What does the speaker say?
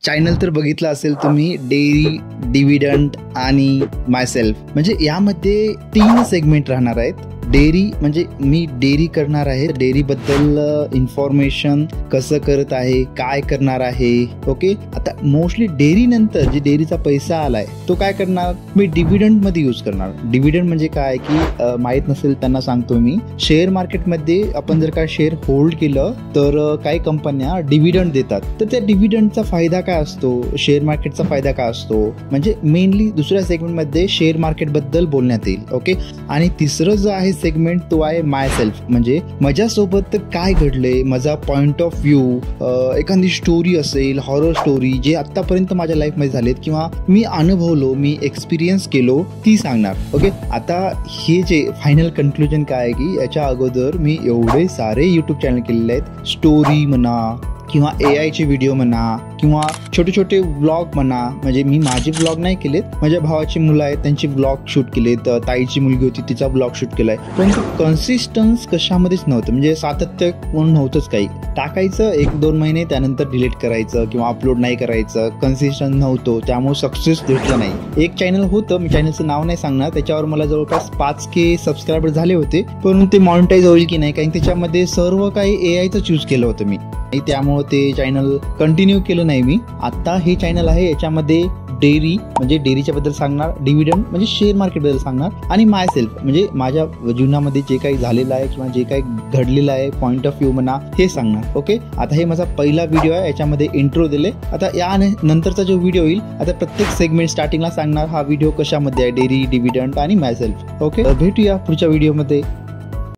Channel तर बघितलं असेल तुम्ही, डेअरी, डिव्हिडंड आणि मायसेल्फ. म्हणजे यामध्ये 3 सेगमेंट राहणार आहेत. डेअरी म्हणजे मी डेअरी करणार आहे, डेअरी बद्दल इन्फॉर्मेशन कसं करत आहे, काय करणार आहे. ओके, आता मोस्टली डेअरी नंतर जे डेअरीचा पैसा आलाय तो काय करणार, मी डिव्हिडंड मध्ये यूज करणार. डिव्हिडंड म्हणजे काय की माहित नसेल त्यांना सांगतो मी. शेअर मार्केटमध्ये आपण जर का शेअर होल्ड केलं तर काही कंपन्या डिव्हिडंड देतात. तर त्या डिव्हिडंडचा फायदा काय असतो, शेअर मार्केटचा फायदा काय असतो, म्हणजे मेनली दुसऱ्या सेगमेंटमध्ये शेअर मार्केट बद्दल बोलण्यात येईल. ओके, आणि तिसरं जो आहे सेगमेंट तो आहे माय सेल्फ, म्हणजे माझ्यासोबत काय घडलंय, माझा पॉइंट ऑफ व्ह्यू, एखादी स्टोरी असेल, हॉरर स्टोरी जे आतापर्यंत माझ्या लाईफमध्ये झालेत किंवा मी अनुभवलो, मी एक्सपिरियन्स केलो, ती सांगणार. ओके, आता हे जे फायनल कन्क्लुजन काय आहे की याच्या अगोदर मी एवढे सारे यूट्यूब चॅनल केलेले आहेत. स्टोरी म्हणा किंवा AI चे व्हिडिओ म्हणा किंवा छोटे छोटे व्लॉग म्हणा. म्हणजे मी माझे व्लॉग नाही केलेत, माझ्या भावाची मुलं आहेत त्यांची व्लॉग शूट केलेत, ताईची मुलगी होती तिचा व्लॉग शूट केलाय. पण कन्सिस्टन्स कशामध्येच नव्हतं, म्हणजे सातत्य म्हणून नव्हतंच. काही टाकायचं 1-2 महिने, त्यानंतर डिलीट करायचं किंवा अपलोड नाही करायचं, कन्सिस्टन्स नव्हतं, त्यामुळे सक्सेस भेटलं नाही. एक चॅनल होतं, मी चॅनलचं नाव नाही सांगणार, त्याच्यावर मला जवळपास 5K सबस्क्रायबर झाले होते, पण ते मॉनिटाईज होईल की नाही, कारण त्याच्यामध्ये सर्व काही AIचं चूज केलं होतं मी, त्यामुळे ते चॅनल कंटिन्यू केलं नाही मी. आता हे चॅनल आहे, याच्यामध्ये डेअरी म्हणजे डेअरीच्या बद्दल सांगणार, डिव्हिडंड म्हणजे शेअर मार्केट बद्दल सांगणार, आणि माय सेल्फ म्हणजे माझ्या जीवनामध्ये जे काही झालेलं आहे किंवा जे काही घडलेलं आहे, पॉइंट ऑफ व्ह्यू म्हणा, हे सांगणार. ओके, आता हे माझा पहिला व्हिडिओ आहे, याच्यामध्ये इंट्रो दिले. आता या नंतरचा जो व्हिडिओ येईल, आता प्रत्येक सेगमेंट स्टार्टिंगला सांगणार हा व्हिडिओ कशामध्ये आहे, डेअरी, डिव्हिडंड आणि माय सेल्फ. ओके, भेटूया पुढच्या व्हिडिओमध्ये.